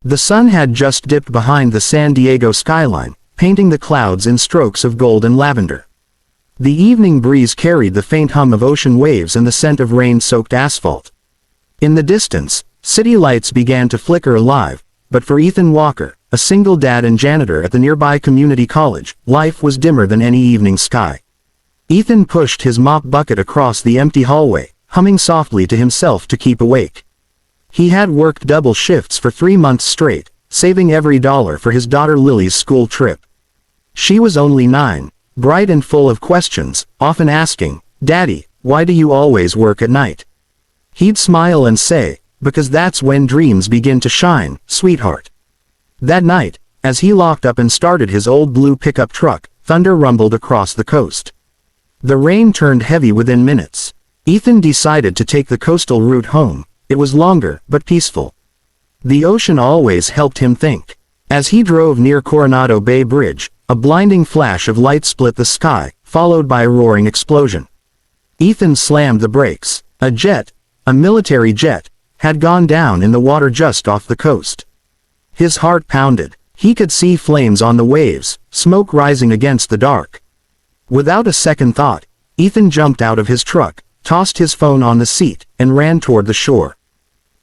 The sun had just dipped behind the San Diego skyline, painting the clouds in strokes of gold and lavender. The evening breeze carried the faint hum of ocean waves and the scent of rain-soaked asphalt. In the distance, city lights began to flicker alive, but for Ethan Walker, a single dad and janitor at the nearby community college, life was dimmer than any evening sky. Ethan pushed his mop bucket across the empty hallway, humming softly to himself to keep awake. He had worked double shifts for 3 months straight, saving every dollar for his daughter Lily's school trip. She was only 9, bright and full of questions, often asking, "Daddy, why do you always work at night?" He'd smile and say, "Because that's when dreams begin to shine, sweetheart." That night, as he locked up and started his old blue pickup truck, thunder rumbled across the coast. The rain turned heavy within minutes. Ethan decided to take the coastal route home. It was longer, but peaceful. The ocean always helped him think. As he drove near Coronado Bay Bridge, a blinding flash of light split the sky, followed by a roaring explosion. Ethan slammed the brakes. A jet, a military jet, had gone down in the water just off the coast. His heart pounded. He could see flames on the waves, smoke rising against the dark. Without a second thought, Ethan jumped out of his truck, tossed his phone on the seat, and ran toward the shore.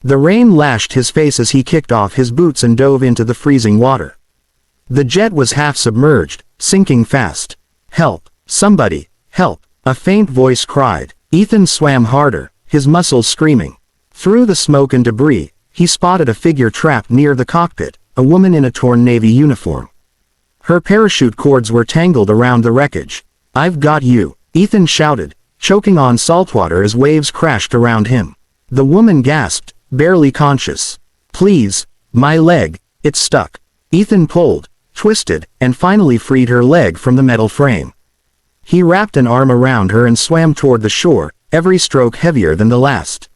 The rain lashed his face as he kicked off his boots and dove into the freezing water. The jet was half submerged, sinking fast. "Help! Somebody! Help!" a faint voice cried. Ethan swam harder, his muscles screaming. Through the smoke and debris, he spotted a figure trapped near the cockpit, a woman in a torn Navy uniform. Her parachute cords were tangled around the wreckage. "I've got you," Ethan shouted, choking on saltwater as waves crashed around him. The woman gasped, barely conscious. "Please, my leg, it's stuck." Ethan pulled, twisted, and finally freed her leg from the metal frame. He wrapped an arm around her and swam toward the shore, every stroke heavier than the last.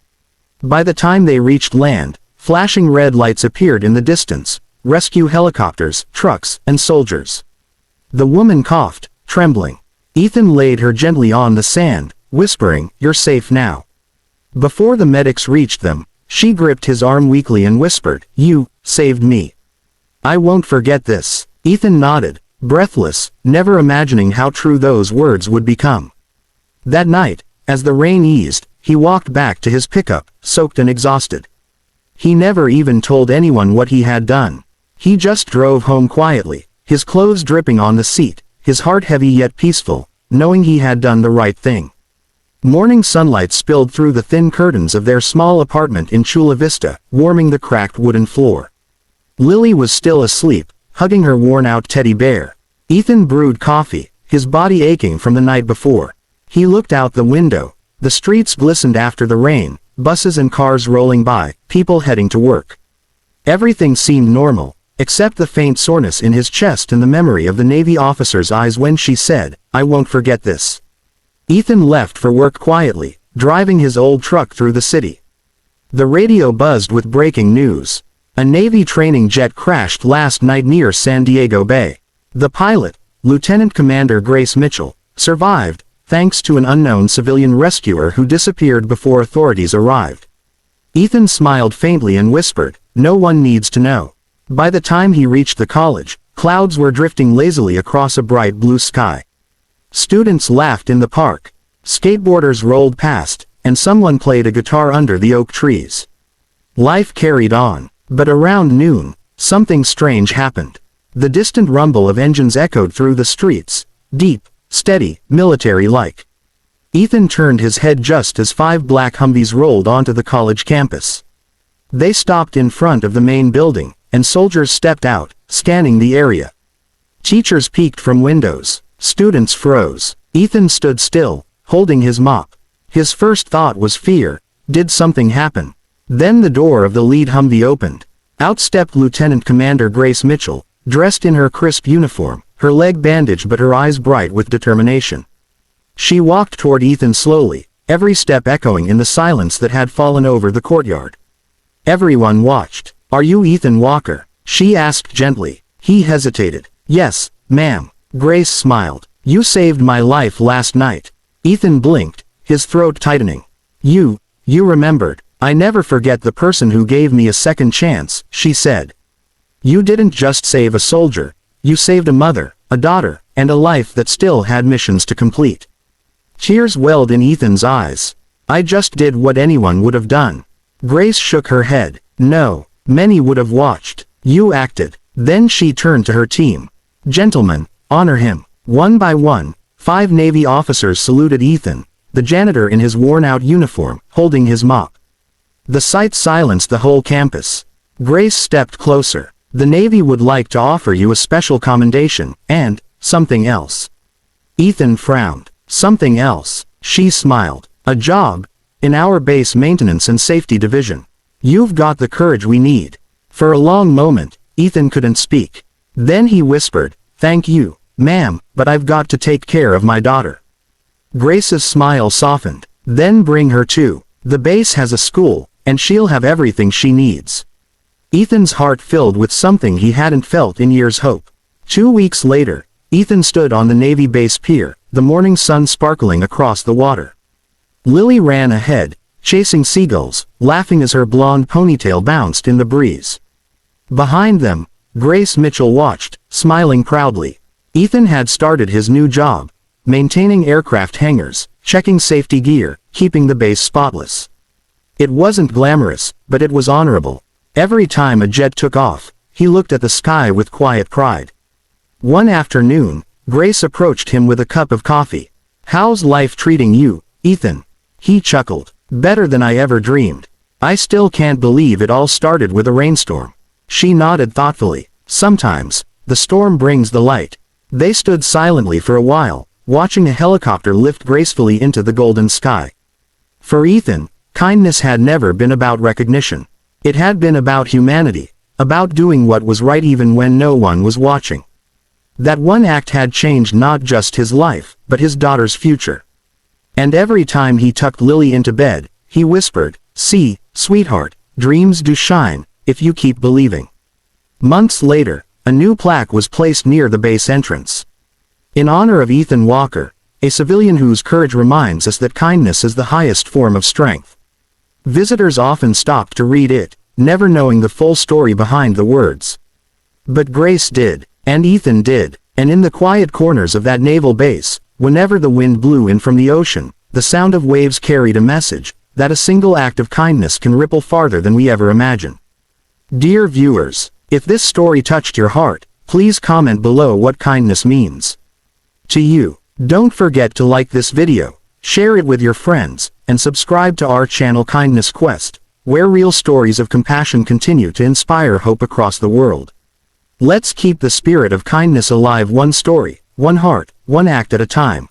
By the time they reached land, flashing red lights appeared in the distance, rescue helicopters, trucks, and soldiers. The woman coughed, trembling. Ethan laid her gently on the sand, whispering, "You're safe now." Before the medics reached them, she gripped his arm weakly and whispered, "You saved me. I won't forget this." Ethan nodded, breathless, never imagining how true those words would become. That night, as the rain eased, he walked back to his pickup, soaked and exhausted. He never even told anyone what he had done. He just drove home quietly, his clothes dripping on the seat, his heart heavy yet peaceful, knowing he had done the right thing. Morning sunlight spilled through the thin curtains of their small apartment in Chula Vista, warming the cracked wooden floor. Lily was still asleep, hugging her worn-out teddy bear. Ethan brewed coffee, his body aching from the night before. He looked out the window. The streets glistened after the rain, buses and cars rolling by, people heading to work. Everything seemed normal, except the faint soreness in his chest and the memory of the Navy officer's eyes when she said, "I won't forget this." Ethan left for work quietly, driving his old truck through the city. The radio buzzed with breaking news. A Navy training jet crashed last night near San Diego Bay. The pilot, Lieutenant Commander Grace Mitchell, survived, thanks to an unknown civilian rescuer who disappeared before authorities arrived. Ethan smiled faintly and whispered, "No one needs to know." By the time he reached the college, clouds were drifting lazily across a bright blue sky. Students laughed in the park. Skateboarders rolled past, and someone played a guitar under the oak trees. Life carried on, but around noon, something strange happened. The distant rumble of engines echoed through the streets, deep, steady, military-like. Ethan turned his head just as 5 black Humvees rolled onto the college campus. They stopped in front of the main building, and soldiers stepped out, scanning the area. Teachers peeked from windows. Students froze. Ethan stood still, holding his mop. His first thought was fear. Did something happen? Then the door of the lead Humvee opened. Out stepped Lieutenant Commander Grace Mitchell, dressed in her crisp uniform, her leg bandaged but her eyes bright with determination. She walked toward Ethan slowly, every step echoing in the silence that had fallen over the courtyard. Everyone watched. "Are you Ethan Walker?" she asked gently. He hesitated. "Yes, ma'am." Grace smiled. "You saved my life last night." Ethan blinked, his throat tightening. You remembered." "I never forget the person who gave me a second chance," she said. You didn't just save a soldier, you saved a mother, a daughter, and a life that still had missions to complete. Tears welled in Ethan's eyes. I just did what anyone would have done. Grace shook her head. No, many would have watched. You acted. Then she turned to her team. Gentlemen, honor him. One by one, 5 Navy officers saluted Ethan, the janitor in his worn-out uniform, holding his mop. The sight silenced the whole campus. Grace stepped closer. The Navy would like to offer you a special commendation, and something else. Ethan frowned. Something else. She smiled. A job in our base maintenance and safety division. You've got the courage we need. For a long moment, Ethan couldn't speak. Then he whispered, thank you, ma'am, but I've got to take care of my daughter. Grace's smile softened. Then bring her too. The base has a school, and she'll have everything she needs. Ethan's heart filled with something he hadn't felt in years. Hope. 2 weeks later, Ethan stood on the Navy base pier, the morning sun sparkling across the water. Lily ran ahead, chasing seagulls, laughing as her blonde ponytail bounced in the breeze. Behind them, Grace Mitchell watched, smiling proudly. Ethan had started his new job, maintaining aircraft hangars, checking safety gear, keeping the base spotless. It wasn't glamorous, but it was honorable. Every time a jet took off, he looked at the sky with quiet pride. One afternoon, Grace approached him with a cup of coffee. How's life treating you, Ethan? He chuckled. Better than I ever dreamed. I still can't believe it all started with a rainstorm. She nodded thoughtfully. Sometimes, the storm brings the light. They stood silently for a while, watching a helicopter lift gracefully into the golden sky. For Ethan, kindness had never been about recognition. It had been about humanity, about doing what was right even when no one was watching. That one act had changed not just his life, but his daughter's future. And every time he tucked Lily into bed, he whispered, see, sweetheart, dreams do shine, if you keep believing. Months later, a new plaque was placed near the base entrance. In honor of Ethan Walker, a civilian whose courage reminds us that kindness is the highest form of strength. Visitors often stopped to read it, never knowing the full story behind the words. But Grace did, and Ethan did, and in the quiet corners of that naval base, whenever the wind blew in from the ocean, the sound of waves carried a message, that a single act of kindness can ripple farther than we ever imagine. Dear viewers, if this story touched your heart, please comment below what kindness means to you. Don't forget to like this video, share it with your friends, and subscribe to our channel Kindness Quest, where real stories of compassion continue to inspire hope across the world. Let's keep the spirit of kindness alive, one story, one heart, one act at a time.